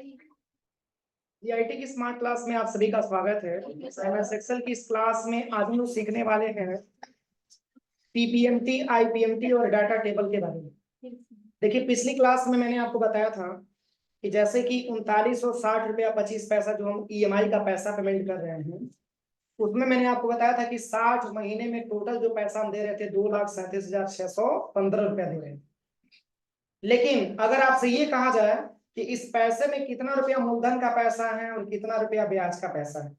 CIT की smart class में आप सभी का स्वागत है। एमएस एक्सेल की इस क्लास में आज हम लोग सीखने वाले हैं पीपीएमटी, आईपीएमटी और डाटा टेबल के बारे में। देखिए, पिछली क्लास में मैंने आपको बताया था कि जैसे कि 3960 रुपया 25 पैसा जो हम ईएमआई का पैसा पेमेंट कर रहे हैं, उसमें मैंने आपको बताया था कि 60 महीने में टोटल जो पैसा हम दे रहे थे 2,37,615 रुपया दे रहे हैं। लेकिन अगर आपसे ये कहा जाए कि इस पैसे में कितना रुपया मूलधन का पैसा है और कितना रुपया ब्याज का पैसा है,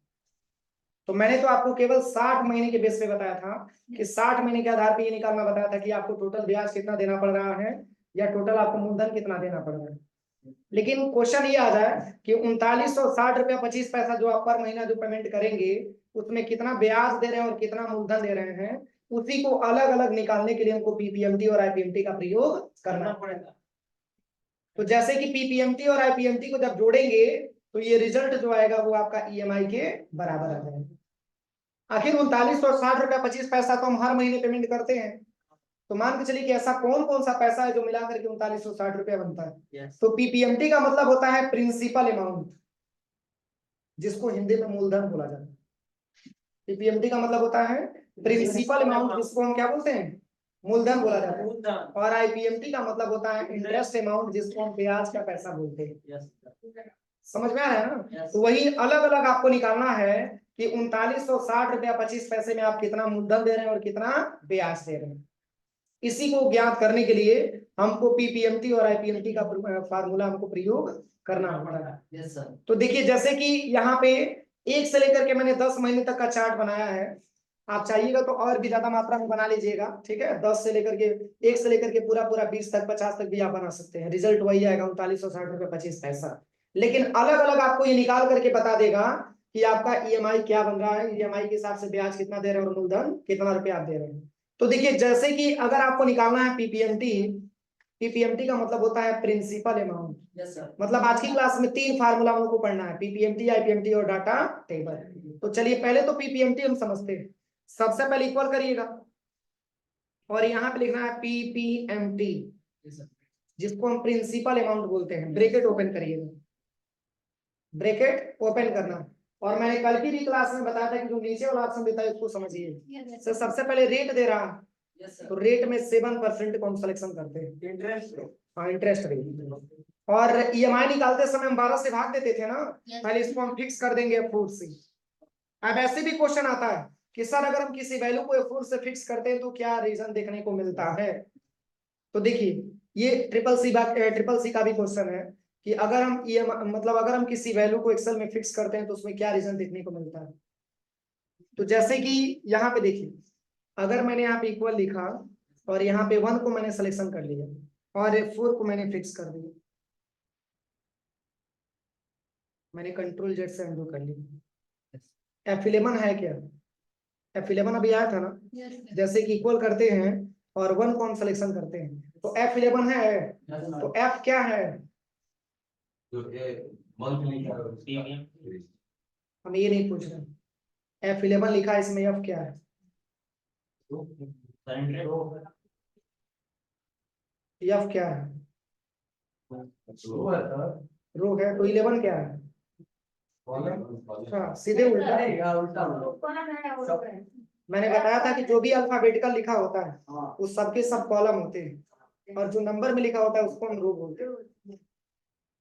तो मैंने तो आपको केवल 60 महीने के बेस पे बताया था कि 60 महीने के आधार पे ये निकालना बताया था कि आपको टोटल ब्याज कितना देना पड़ रहा है या टोटल आपको मूलधन कितना देना पड़ रहा है। लेकिन क्वेश्चन ये आ जाए कि 3960 रुपया 25 पैसा जो आप पर महीना जो पेमेंट करेंगे उसमें कितना ब्याज दे रहे हैं और कितना मूलधन दे रहे हैं, उसी को अलग अलग निकालने के लिए हमको पीपीएमटी और आईपीएमटी का प्रयोग करना पड़ेगा। तो जैसे कि पीपीएमटी और आईपीएमटी को जब जोड़ेंगे तो ये रिजल्ट जो आएगा वो आपका ईएमआई के बराबर आ जाएगा। आखिर 3960 रुपया 25 पैसा तो हम हर महीने पेमेंट करते हैं, तो मान के चलिए कि ऐसा कौन कौन सा पैसा है जो मिला करके 3960 रुपया बनता है। तो पीपीएमटी का मतलब होता है प्रिंसिपल अमाउंट, जिसको हिंदी में मूलधन बोला जाता है। पीपीएमटी का मतलब होता है प्रिंसिपल अमाउंट, जिसको हम क्या बोलते हैं, मूलधन बोला जाता है। और आईपीएमटी का मतलब होता है इंटरेस्ट अमाउंट, जिसको हम ब्याज का पैसा बोलते हैं। समझ में आ रहा है ना? तो वही अलग अलग आपको निकालना है कि 3960 रुपया 25 पैसे में आप कितना मूलधन दे रहे हैं और कितना ब्याज दे रहे हैं। इसी को ज्ञात करने के लिए हमको पीपीएमटी और आईपीएमटी का फार्मूला हमको प्रयोग करना पड़ेगा। तो देखिए, जैसे कि यहाँ पे 1 से लेकर के मैंने 10 महीने तक का चार्ट बनाया है। आप चाहिएगा तो और भी ज्यादा मात्रा में बना लीजिएगा, ठीक है। 10 से लेकर के 1 से लेकर के पूरा 20 तक 50 तक भी आप बना सकते हैं। रिजल्ट वही आएगा 3960 रुपये 25 पैसा। लेकिन अलग अलग आपको ये निकाल करके बता देगा कि आपका ईएमआई क्या बन रहा है, ईएमआई के हिसाब से ब्याज कितना दे रहे हैं और मूलधन कितना रुपया आप दे रहे हैं। तो देखिए, जैसे कि अगर आपको निकालना है पीपीएमटी, पीपीएमटी का मतलब होता है प्रिंसिपल अमाउंट। मतलब आज की क्लास में 3 फार्मूला हमको पढ़ना है, पीपीएमटी, आईपीएमटी और डाटा टेबल। तो चलिए, पहले तो पीपीएमटी हम समझते हैं। सबसे पहले इक्वल करिएगा और यहाँ पे लिखना है पीपीएमटी, जिसको हम प्रिंसिपल अमाउंट बोलते हैं। ब्रैकेट ओपन करिएगा, ब्रैकेट ओपन करना। और मैंने कल की भी क्लास में बताया था कि जो नीचे वाला ऑप्शन देता है उसको समझिए। तो सबसे पहले रेट दे रहा है, तो रेट में 7% को हम सिलेक्शन करते हैं, इंटरेस्ट। हाँ, इंटरेस्ट रेट। और ईएमआई निकालते समय हम 12 से भाग देते थे ना, पहले इसको हम फिक्स कर देंगे F4 से। अब ऐसे भी क्वेश्चन आता है कि सर अगर हम किसी वैल्यू को F4 से फिक्स करते हैं तो क्या रीजन देखने को मिलता है। तो देखिए, ये ट्रिपल सी का भी क्वेश्चन है कि अगर हम ये मतलब अगर हम किसी वैल्यू को एक्सेल में फिक्स करते हैं तो उसमें क्या रीजन देखने को मिलता है। तो जैसे कि यहाँ पे देखिए, अगर मैंने यहाँ पे इक्वल लिखा और यहाँ पे 1 को मैंने सिलेक्शन कर लिया और F4 को मैंने फिक्स कर दिया, मैंने कंट्रोल जेड से अनडू कर लिया। F11 है क्या? F11 अभी आया था ना। जैसे कि इक्वल करते हैं और 1 को हम सिलेक्शन करते हैं तो F11 है। तो F क्या है? हम ये नहीं पूछ रहे। F11 लिखा है, इसमें F क्या है? F क्या है? रो है। तो 11 क्या है? अच्छा, सीधे उल्टा। मैंने बताया था कि जो भी अल्फाबेटिकल लिखा होता है वो सबके सब कॉलम होते हैं और जो नंबर में लिखा होता है उसको हम रो बोलते हैं।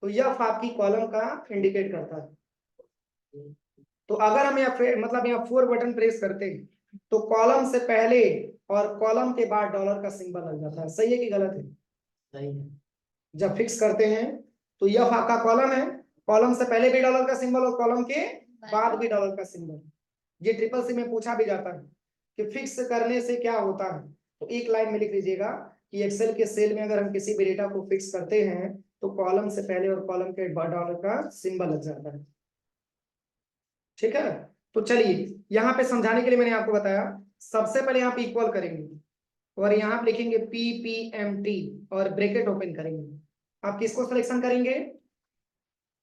तो यह आपकी कॉलम का इंडिकेट करता है। तो अगर हम मतलब यहाँ 4 बटन प्रेस करते हैं तो कॉलम से पहले और कॉलम के बाद डॉलर का सिंबल लग जाता है। सही है कि गलत है? सही है। जब फिक्स करते हैं तो यह आपका कॉलम है, कॉलम से पहले भी डॉलर का सिंबल और कॉलम के बाद भी डॉलर का सिंबल। ये ट्रिपल सी में पूछा भी जाता है कि फिक्स करने से क्या होता है। तो एक लाइन में लिख लीजिएगा कि एक्सेल के सेल में अगर हम किसी भी डेटा को फिक्स करते हैं तो कॉलम से पहले और कॉलम के बाद डॉलर का सिंबल लग जाता है। ठीक है। तो चलिए, यहाँ पे समझाने के लिए मैंने आपको बताया, सबसे पहले यहाँ पे इक्वल करेंगे और यहाँ पे लिखेंगे पीपीएमटी और ब्रैकेट ओपन करेंगे। आप किसको सिलेक्शन करेंगे?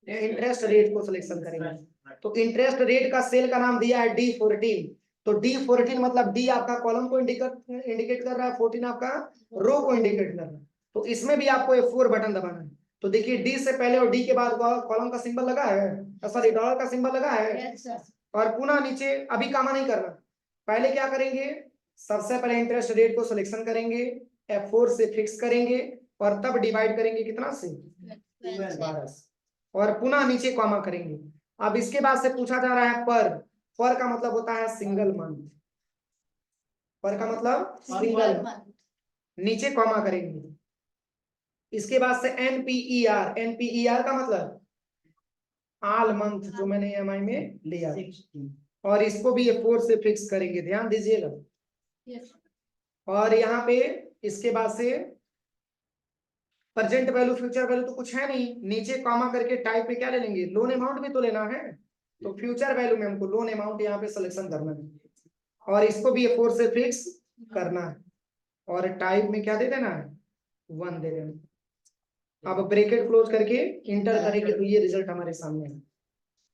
इंटरेस्ट रेट को सिलेक्शन करेंगे। तो इंटरेस्ट रेट का सेल का नाम दिया है D14। तो D14 मतलब D आपका कॉलम को इंडिकेट कर रहा है, 14 आपका रो को इंडिकेट कर रहा है। तो इसमें भी आपको F4 बटन दबाना है। तो देखिए डी से पहले और डी के बाद कॉलम का सिंबल लगा है, सॉरी डॉलर का सिंबल लगा है। और पुनः नीचे अभी कामा नहीं करना, पहले क्या करेंगे, सबसे पहले इंटरेस्ट रेट को सिलेक्शन करेंगे, F4 से फिक्स करेंगे और तब डिवाइड करेंगे कितना से 12 से, और पुनः नीचे कॉमा करेंगे। अब इसके बाद से पूछा जा रहा है पर का मतलब होता है सिंगल मंथ, पर का मतलब सिंगल मंथ, नीचे कॉमा करेंगे। इसके बाद से NPER का मतलब ऑल मंथ, जो मैंने EMI में लिया, और इसको भी F4 से फिक्स करेंगे, ध्यान दीजिएगा। और यहाँ पे इसके बाद से प्रेजेंट वैल्यू फ्यूचर वैल्यू तो कुछ है नहीं, नीचे कॉमा करके टाइप पे क्या ले लेंगे, लोन अमाउंट भी तो लेना है, तो फ्यूचर वैल्यू में हमको लोन अमाउंट यहाँ पे सिलेक्शन करना है, और इसको भी F4 से फिक्स करना है, और टाइप में क्या दे देना है 1 दे देना। अब ब्रैकेट क्लोज करके इंटर करेंगे तो ये रिजल्ट हमारे सामने है।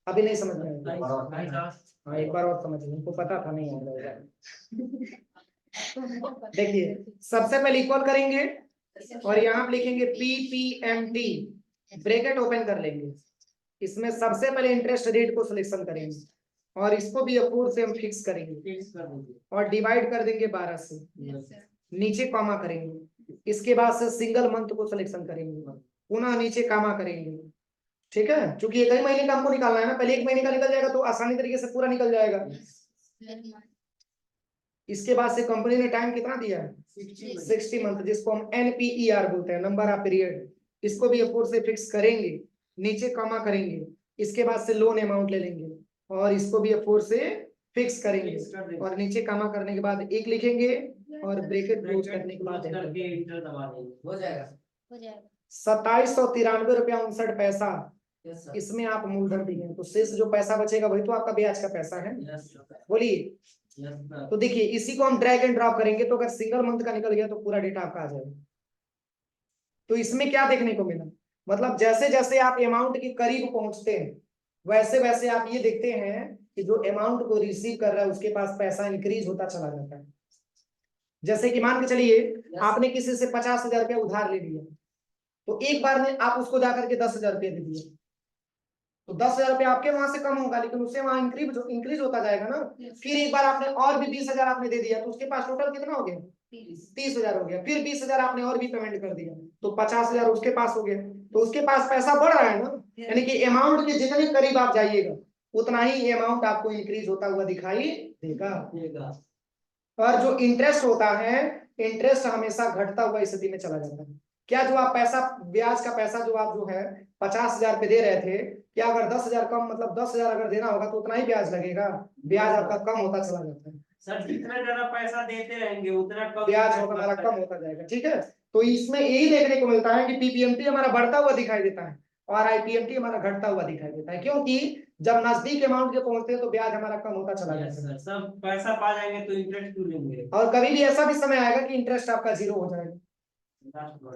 अभी नहीं समझ में आएगा, हाँ एक बार और समझ लीजिए, उनको पता था नहीं आएगा। देखिए सबसे पहले इक्वल करेंगे और यहाँ लिखेंगे PPMT, ब्रैकेट ओपन कर लेंगे, इसमें सबसे पहले इंटरेस्ट रेट को सिलेक्शन करेंगे और इसको भी F4 से हम फिक्स करेंगे और डिवाइड कर देंगे 12 से, नीचे कॉमा करेंगे। इसके बाद से सिंगल मंथ को सिलेक्शन करेंगे, पुनः नीचे कॉमा करेंगे, ठीक है। चूंकि ये कई महीने का हमको निकालना है ना, पहले 1 महीने का निकल जाएगा तो आसानी तरीके से पूरा निकल जाएगा। इसके बाद से कंपनी ने टाइम कितना दिया है 60 मंथ, जिसको हम NPER बोलते हैं, नंबर ऑफ पीरियड, इसको भी F4 से फिक्स करेंगे, नीचे कॉमा करेंगे। इसके बाद से लोन अमाउंट ले लेंगे और इसको भी F4 से फिक्स करेंगे और नीचे कॉमा करने के बाद 1 लिखेंगे और ब्रैकेट क्लोज करने के बाद हो जाएगा 2793.59 इसमें आप मूलधन दिए, तो शेष जो पैसा बचेगा वही तो आपका ब्याज का पैसा है। बोलिए, तो देखिए इसी को हम ड्रैग एंड ड्रॉप करेंगे, तो अगर सिंगल मंथ का निकल गया तो पूरा डेटा आपका आ जाएगा। तो इसमें क्या देखने को मिला, मतलब जैसे जैसे आप अमाउंट के करीब पहुंचते हैं वैसे वैसे आप ये देखते हैं कि जो अमाउंट को रिसीव कर रहा है उसके पास पैसा इंक्रीज होता चला जाता है। जैसे कि मान के चलिए आपने किसी से 50,000 रुपया उधार ले लिया, तो एक बार में आप उसको जाकर के 10,000 रुपया दे दिए, तो 10,000 रुपया आपके वहां से कम होगा, लेकिन उससे वहां इंक्रीज होता जाएगा ना। फिर एक बार आपने और भी 20,000 आपने दे दिया, तो उसके पास टोटल कितना हो गया 30,000 हो गया। फिर 20,000 आपने और भी पेमेंट कर दिया, तो 50,000 उसके पास हो गया, तो उसके पास पैसा बढ़ रहा है ना। यानी कि अमाउंट के जितने करीब आप जाइएगा उतना ही अमाउंट आपको इंक्रीज होता हुआ दिखाई देगा। और जो इंटरेस्ट होता है, इंटरेस्ट हमेशा घटता हुआ स्थिति में चला जाता है। क्या जो आप पैसा, ब्याज का पैसा जो आप जो है 50,000 पे दे रहे थे, क्या अगर 10,000 कम, मतलब 10,000 अगर देना होगा तो उतना ही ब्याज लगेगा, ब्याज आपका कम होता चला जाता है। सर जितना ज्यादा पैसा देते रहेंगे उतना कम ब्याज हमारा कम होता जाएगा, ठीक है। तो इसमें यही देखने को मिलता है कि PPMT हमारा बढ़ता हुआ दिखाई देता है और IPMT हमारा घटता हुआ दिखाई देता है, क्योंकि जब नजदीक अमाउंट के पहुंचते हैं तो ब्याज हमारा कम होता चला जाता है। सब पैसा पा जाएंगे तो इंटरेस्ट क्यों लेंगे, और कभी भी ऐसा भी समय आएगा कि इंटरेस्ट आपका 0 हो जाएगा,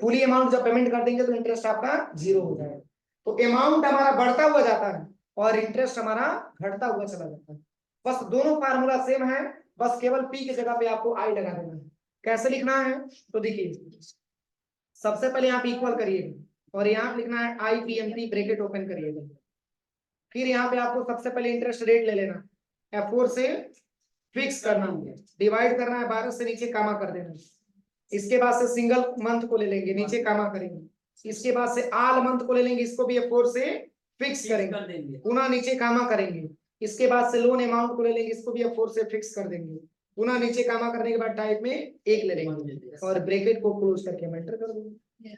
फुली अमाउंट जब पेमेंट कर देंगे तो इंटरेस्ट आपका 0 हो जाएगा। तो अमाउंट हमारा बढ़ता हुआ जाता है और इंटरेस्ट हमारा घटता हुआ चला जाता है। बस दोनों फार्मूला सेम है, बस केवल P की जगह पे आपको I लगा देना है। कैसे लिखना है, तो देखिए सबसे पहले आप इक्वल करिएगा और यहाँ लिखना है IPMT, ब्रैकेट ओपन करिएगा। फिर यहाँ पे आपको सबसे पहले इंटरेस्ट रेट ले लेना, F4 से फिक्स करना, डिवाइड करना है 12 से, नीचे कामा कर देना। इसके बाद से सिंगल मंथ को ले लेंगे, नीचे कामा करेंगे। इसके बाद से ऑल मंथ को ले लेंगे, इसको भी F4 से फिक्स करेंगे, पुनः नीचे कामा करेंगे। इसके बाद से लोन अमाउंट को ले लेंगे, इसको भी F4 से फिक्स कर देंगे, पुनः नीचे कामा करने के बाद टाइप में 1 ले लेंगे और ब्रैकेट को क्लोज करके एंटर कर देंगे।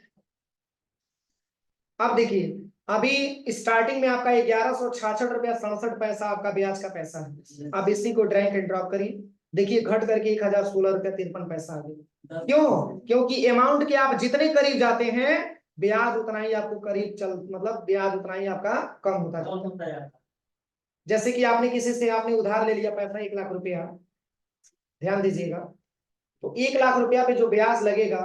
अब देखिए अभी स्टार्टिंग में आपका 1166.67 आपका ब्याज का पैसा है। अब इसी को ड्रैग एंड ड्रॉप करिए, देखिए घट करके 1016.53 आ गया। क्यों? क्योंकि अमाउंट के आप जितने करीब जाते हैं ब्याज उतना ही आपको करीब मतलब ब्याज उतना ही आपका कम होता है। जैसे कि आपने किसी से आपने उधार ले लिया पैसा 1 लाख रुपया, ध्यान दीजिएगा, तो 1 लाख रुपया पे जो ब्याज लगेगा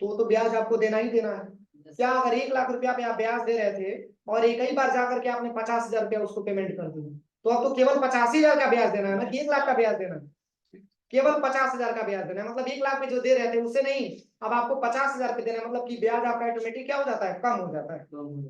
तो ब्याज आपको देना ही देना है। क्या अगर 1 लाख रुपया पे आप ब्याज दे रहे थे और एक ही बार जाकर के आपने 50,000 रुपया उसको पेमेंट कर दिया, तो अब तो केवल 85,000 का ब्याज देना है ना कि 1 लाख का ब्याज देना है? केवल 50,000 का ब्याज देना है, मतलब 1 लाख पे जो दे रहे थे उसे नहीं, अब आपको 50,000 पे देना है, मतलब कि ब्याज आपका ऑटोमेटिक क्या हो जाता है, कम हो जाता है।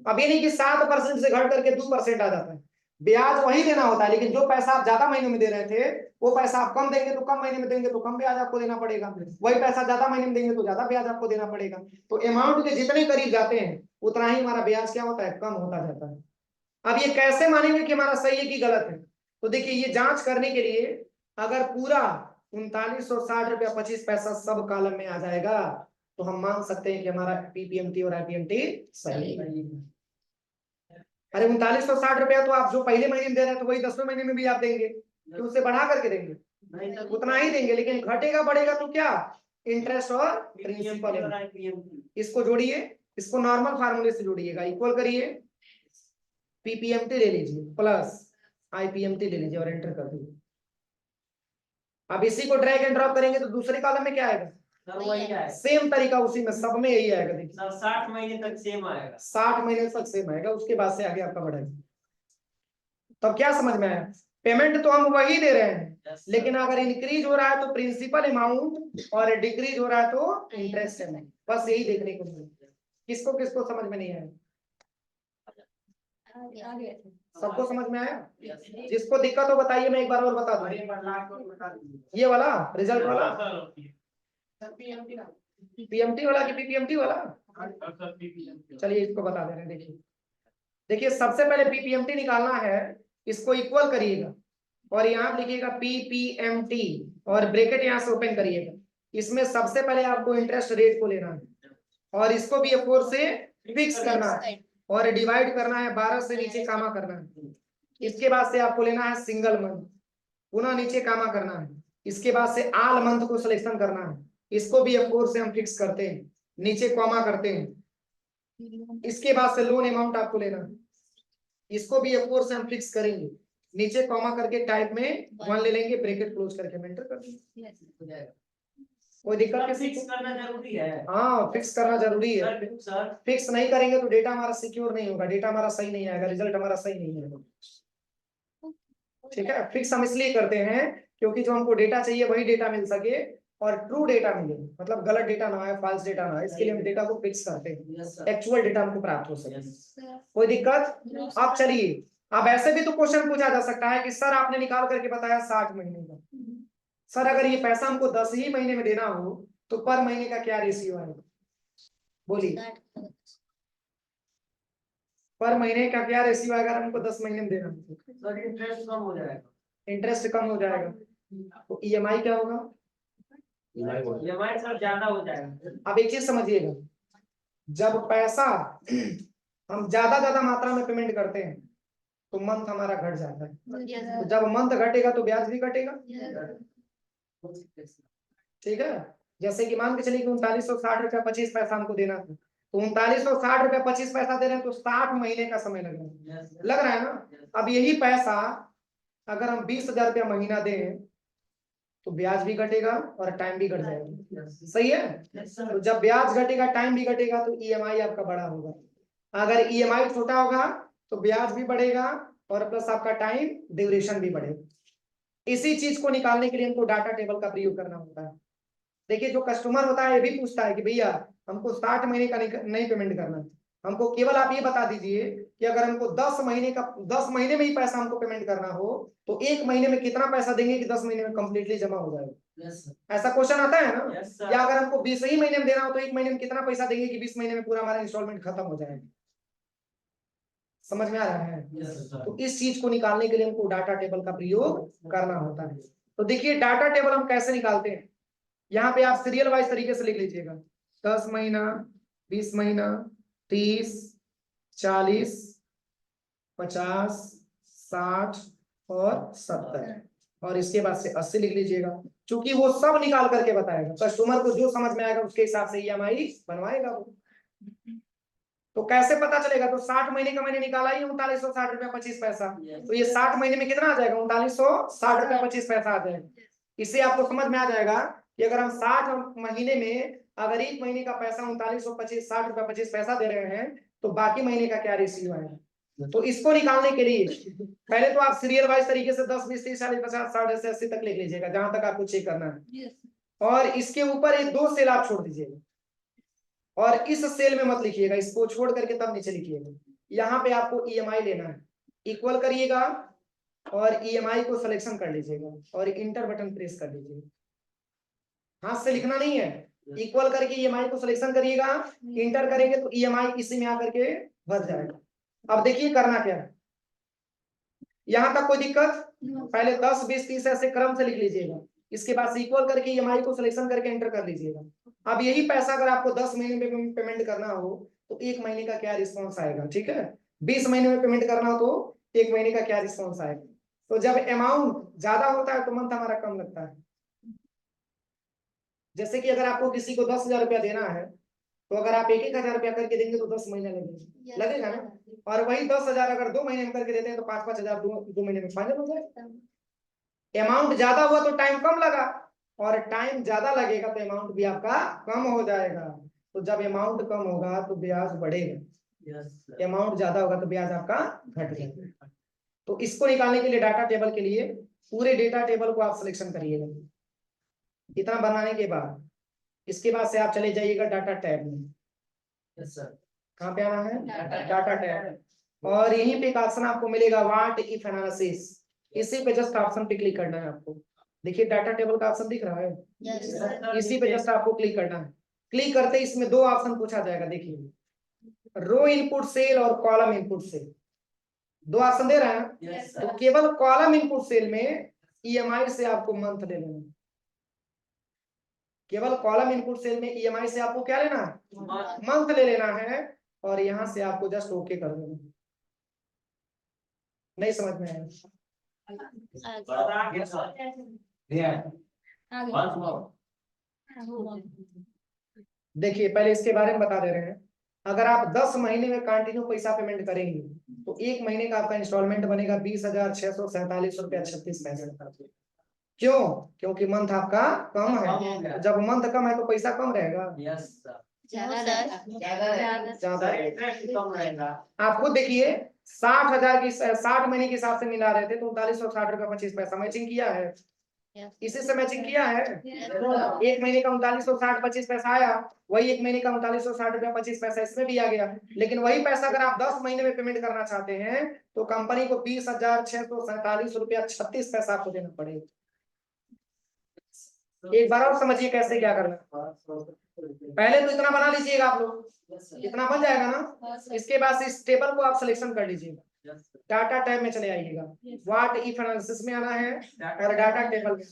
अब ये नहीं कि 7% से घट करके 2% आ जाता है, ब्याज वही देना होता है, लेकिन जो पैसा आप ज्यादा महीनों में दे रहे थे वो पैसा आप कम देंगे तो कम महीने में देंगे तो कम ब्याज आपको देना पड़ेगा, वही पैसा ज्यादा महीने में देंगे तो ज्यादा ब्याज आपको देना पड़ेगा। तो अमाउंट के जितने करीब जाते हैं उतना ही हमारा ब्याज क्या होता है, कम होता जाता है। अब ये कैसे मानेंगे कि हमारा सही है कि गलत है, तो देखिए ये जांच करने के लिए अगर पूरा 3960 रुपया 25 पैसा सब कॉलम में आ जाएगा तो हम मान सकते हैं कि हमारा पीपीएमटी और आईपीएमटी सही है। अरे 3960 रुपया तो आप जो पहले महीने में दे रहे हैं तो वही 10वें महीने में भी आप देंगे, कि उससे बढ़ा करके देंगे, उतना ही देंगे, लेकिन घटेगा बढ़ेगा तो क्या, इंटरेस्ट और प्रिंसिपल। इसको जोड़िए, इसको नॉर्मल फार्मूले से जोड़िएगा, इक्वल करिए, पीपीएमटी ले लीजिए प्लस आईपीएमटी ले लीजिए और एंटर कर दीजिए। अब इसी को ड्रैग एंड ड्रॉप करेंगे तो दूसरे कॉलम में क्या आएगा, वही आएगा, सेम तरीका उसी में सब में यही आएगा। देखिए 60 महीने तक सेम आएगा, 60 महीने तक सेम आएगा, उसके बाद से आगे आपका बढ़ेगा। तो क्या समझ में आया, पेमेंट तो हम वही दे रहे हैं, लेकिन अगर इंक्रीज हो रहा है तो प्रिंसिपल अमाउंट और डिक्रीज हो रहा है तो इंटरेस्ट अमाउंट, बस यही देखने को मिलेगा। किसको किसको समझ में नहीं आया, सबको समझ में आया, जिसको दिक्कत हो बताइए, मैं एक बार और बता दूं। ये वाला रिजल्ट वाला पीएमटी वाला कि पीपीएमटी वाला, चलिए इसको बता दे रहे हैं। देखिए देखिए सबसे पहले पीपीएमटी निकालना है, इसको इक्वल करिएगा और यहाँ लिखिएगा पीपीएमटी और ब्रैकेट यहाँ से ओपन करिएगा। इसमें सबसे पहले आपको इंटरेस्ट रेट को लेना है और इसको भी F4 से फिक्स करना है और डिवाइड करना है 12 से, नीचे कामा करना है। इसके बाद से आपको लेना है सिंगल मंथ, पुनः नीचे कामा करना है। इसके बाद से आल मंथ को सिलेक्शन करना है, इसको भी F4 से हम फिक्स करते हैं, नीचे कॉमा करते हैं। इसके बाद से लोन अमाउंट आपको लेना है, इसको भी F4 से हम फिक्स करेंगे, नीचे कॉमा करके टाइप में 1 ले लेंगे, ब्रैकेट क्लोज करके एंटर कर देंगे। कोई दिक्कत किसी फिक्स करना जरूरी है, हाँ फिक्स करना जरूरी है, सर फिक्स नहीं करेंगे तो डेटा हमारा सिक्योर नहीं होगा, डेटा हमारा सही नहीं आएगा, रिजल्ट हमारा सही नहीं आएगा। ठीक है, फिक्स हम इसलिए करते हैं क्योंकि जो हमको डेटा चाहिए वही डेटा मिल सके और ट्रू डेटा मिले, मतलब गलत डेटा ना आए, फॉल्स डेटा ना आए, इसके लिए हम डेटा को फिक्स करते हैं, एक्चुअल डेटा हमको प्राप्त हो सके। कोई दिक्कत। अब चलिए, अब ऐसे भी तो क्वेश्चन पूछा जा सकता है कि सर आपने निकाल करके बताया 60 महीने का, सर अगर ये पैसा हमको 10 ही महीने में देना हो तो पर महीने का क्या रेशियो आएगा, बोलिए पर महीने का क्या रेशियो आएगा, हमको 10 महीने में देना हो, सर इंटरेस्ट कम हो जाएगा, इंटरेस्ट कम हो जाएगा, तो ईएमआई क्या होगा, ईएमआई सर ज्यादा हो जाएगा। अब एक चीज समझिएगा, जब पैसा हम ज्यादा मात्रा में पेमेंट करते हैं तो मंथ हमारा घट जाता है, तो जब मंथ घटेगा तो ब्याज भी घटेगा। ठीक है, जैसे कि मान के चलिए कि 3960 रुपया 25 पैसा हमको देना था, तो 3960 रुपया 25 पैसा दे रहे हैं तो 60 महीने का समय लग रहा है ना। अब यही पैसा अगर हम 20,000 रुपया महीना दें तो ब्याज भी घटेगा और टाइम भी घट जाएगा, सही है। तो जब ब्याज घटेगा टाइम भी घटेगा तो ईएमआई आपका बड़ा होगा, अगर ईएमआई छोटा होगा तो ब्याज भी बढ़ेगा और प्लस आपका टाइम ड्यूरेशन भी बढ़ेगा। इसी चीज को निकालने के लिए हमको डाटा टेबल का प्रयोग करना होता है। देखिए जो कस्टमर होता है ये भी पूछता है कि भैया हमको 60 महीने का नहीं पेमेंट करना है, हमको केवल आप ये बता दीजिए कि अगर हमको 10 महीने में ही पैसा हमको पेमेंट करना हो तो 1 महीने में कितना पैसा देंगे कि 10 महीने में कंप्लीटली जमा हो जाएगा। ऐसा क्वेश्चन आता है ना। या अगर हमको 20 ही महीने में देना हो तो 1 महीने में कितना पैसा देंगे कि 20 महीने में पूरा हमारा इंस्टॉलमेंट खत्म हो जाएगा। समझ में आ रहा है। तो इस चीज को निकालने के लिए हमको डाटा टेबल का प्रयोग करना होता है। तो देखिए डाटा टेबल हम कैसे निकालते हैं, यहाँ पे आप सीरियल वाइज तरीके से लिख लीजिएगा, 10 महीना, 20 महीना, 30, 40, 50, 60 और 70 और इसके बाद से 80 लिख लीजिएगा, क्योंकि वो सब निकाल करके बताएगा, कस्टमर को जो समझ में आएगा उसके हिसाब से ईएमआई बनवाएगा वो। तो कैसे पता चलेगा, तो 60 महीने का मैंने निकाला ही 3960 रुपया 25 पैसा, तो ये 60 महीने में कितना आ जाएगा, 3960 रुपया 25 पैसा आ जाएगा। इससे आपको समझ में आ जाएगा कि अगर हम 60 महीने में अगर 1 महीने का पैसा 3960 रुपया 25 पैसा दे रहे हैं तो बाकी महीने का क्या रेशियो आएगा। तो इसको निकालने के लिए पहले तो आप सीरियल वाइज तरीके से 10, 20, 30, 40, 50, 60 ऐसे 80 तक लिख लीजिएगा जहां तक आपको चेक करना है। और इसके ऊपर ये 2 सेल आप छोड़ दीजिएगा और इस सेल में मत लिखिएगा, इसको छोड़ करके तब नीचे लिखिएगा। यहाँ पे आपको ईएमआई लेना है, इक्वल करिएगा और ईएमआई को सिलेक्शन कर लीजिएगा और इंटर बटन प्रेस कर लीजिएगा। हाथ से लिखना नहीं है, इक्वल करके ईएमआई को सिलेक्शन करिएगा, इंटर करेंगे तो ईएमआई इसी में आकर के भर जाएगा। अब देखिए करना क्या है, यहां तक कोई दिक्कत? पहले 10, 20, 30 ऐसे क्रम से लिख लीजिएगा, इसके बाद इक्वल करके ईएमआई को सिलेक्शन करके एंटर कर लीजिएगा। अब यही पैसा अगर आपको 10 महीने में पेमेंट करना हो तो 1 महीने का क्या रिस्पॉन्स आएगा, ठीक है। 20 महीने में पेमेंट करना हो तो 1 महीने का क्या रिस्पॉन्स आएगा। तो जब अमाउंट ज्यादा होता है तो मंथ हमारा कम लगता है। जैसे कि अगर आपको किसी को 10,000 रुपया देना है तो अगर आप 1,000 रुपया करके देंगे तो 10 महीने लगेगा ना। और वही 10,000 अगर 2 महीने में करके देते हैं तो 5,000 दो महीने में फाइनल हो जाएगा। अमाउंट ज्यादा हुआ तो टाइम कम लगा और टाइम ज्यादा लगेगा तो अमाउंट भी आपका कम हो जाएगा। तो जब अमाउंट कम होगा तो ब्याज बढ़ेगा, अमाउंट ज्यादा होगा तो ब्याज आपका घट जाएगा। तो इसको निकालने के लिए डाटा टेबल के लिए पूरे डेटा टेबल को आप सिलेक्शन करिएगा। इतना बनाने के बाद इसके बाद से आप चले जाइएगा डाटा टैब में। कहाँ पे आना है? Data tab. और यहीं पे एक ऑप्शन आपको मिलेगा व्हाट इफ एनालिसिस, इसी पे जस्ट ऑप्शन पे क्लिक करना है आपको। देखिए डाटा टेबल का ऑप्शन दिख रहा है, इसी पे जस्ट आपको क्लिक करना है। क्लिक करते ही इसमें 2 ऑप्शन पूछा जाएगा, देखिए रो इनपुट सेल और कॉलम इनपुट सेल, 2 ऑप्शन दे रहा है। तो केवल कॉलम इनपुट सेल में ईएमआई से आपको मंथ ले लेना, केवल कॉलम इनपुट सेल में ईएमआई से आपको क्या लेना है, मंथ ले लेना है। और यहां से आपको जस्ट ओके कर देना। नहीं समझ में आया? देखिए पहले इसके बारे में बता दे रहे हैं। अगर आप 10 महीने में कंटिन्यू पैसा पेमेंट करेंगे तो 1 महीने का आपका इंस्टॉलमेंट बनेगा 20,647 रुपया 36 पैसे। क्यों? क्योंकि मंथ आपका कम है, जब मंथ कम है तो पैसा कम रहेगा, ज्यादा। आप खुद देखिए 60,000 की 60 महीने के हिसाब से मिला रहे थे तो 3960 रुपया 25 पैसा मैचिंग किया है, इसी से मैचिंग किया है। 1 महीने का 3960 25 पैसा आया, वही 1 महीने का 3960 रुपया 25 पैसा इसमें भी आ गया। लेकिन वही पैसा अगर आप 10 महीने में पेमेंट करना चाहते हैं तो कंपनी को 20,647 रुपया 36 पैसा आपको देना पड़ेगा। एक बार और समझिए कैसे क्या करना। पहले तो इतना बना लीजिएगा आप लोग, इतना बन जाएगा ना। इसके बाद से इस टेबल को आप सिलेक्शन कर लीजिएगा, डाटा टैब में चले आइएगा, व्हाट इफ एनालिसिस में आना है और डाटा टेबल में।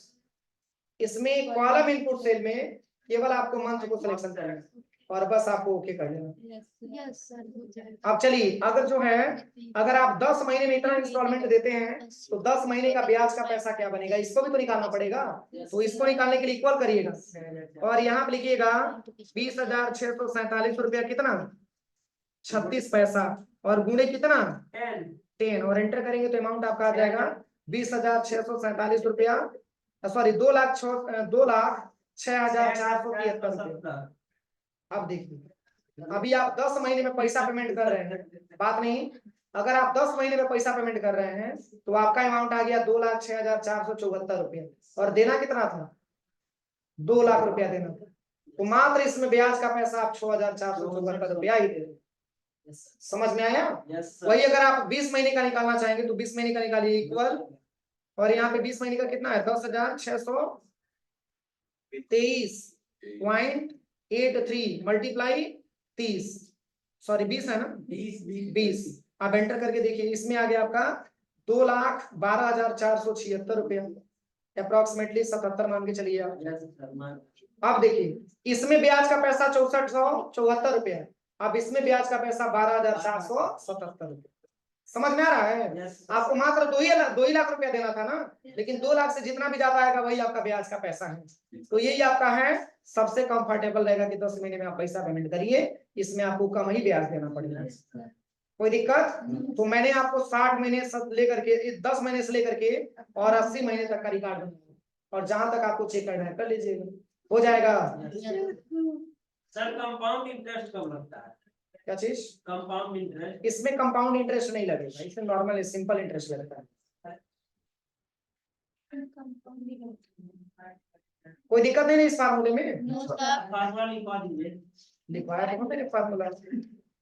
इसमें कॉलम इनपुट सेल में केवल आपको मंथ को सिलेक्शन करना है और बस आपको ओके कर देना। अब चलिए अगर जो है अगर आप 10 महीने में इतना इंस्टॉलमेंट देते हैं तो 10 महीने का ब्याज का पैसा क्या बनेगा, इसको भी तो निकालना पड़ेगा। तो इसको निकालने के लिए इक्वल करिएगा और यहाँ पे लिखिएगा 20,647 रुपया कितना 36 पैसा और गुणे कितना 10 और एंटर करेंगे तो अमाउंट आपका आ जाएगा 20,647 रुपया, सॉरी 2,06,473 रुपया। अब देखिए अभी आप 10 महीने में पैसा पेमेंट कर रहे हैं, बात नहीं, अगर आप 10 महीने में पैसा पेमेंट कर रहे हैं तो आपका अमाउंट आ गया 2,06,474 रुपया और देना कितना था 2 लाख रुपया देना था। तो मात्र इसमें ब्याज का पैसा आप 6,474 रुपया ही दे रहे। समझ में आया? वही अगर आप 20 महीने का निकालना चाहेंगे तो 20 महीने का निकालिए इक्वल, और यहाँ पे 20 महीने का कितना है 10,623.83 मल्टीप्लाई 30, सॉरी 20 है ना 20। आप एंटर करके देखिए इसमें आ गया आपका 2,12,476 रुपया, अप्रोक्सीमेटली 77 मान के चलिए आप। अब देखिए इसमें ब्याज का पैसा 6,474 रुपया, अब इसमें ब्याज का पैसा 12,477 रुपया। समझ में आ रहा है? आपको मात्र 2 ही लाख रुपया देना था ना, लेकिन 2 लाख से जितना भी ज्यादा आएगा वही आपका ब्याज का पैसा है। तो यही आपका है सबसे कंफर्टेबल रहेगा कि 10 महीने में आप पैसा पेमेंट करिए, इसमें आपको कम ही ब्याज देना पड़ेगा। कोई दिक्कत? तो मैंने आपको 60 महीने से लेकर के 10 महीने से लेकर के और 80 महीने तक का रिकॉर्ड बनाया और जहां तक आपको चेक करना है कर लीजिएगा, हो जाएगा। सर कंपाउंड इंटरेस्ट कब लगता है? क्या चीज? Compound interest. इसमें कंपाउंड इंटरेस्ट नहीं लगेगा, इसमें नॉर्मल सिंपल इंटरेस्ट लगता है। कोई दिक्कत नहीं इस फार्मूले में? फार्मूला लिखवा दीजिए। लिखवाया तो मेरे फार्मूला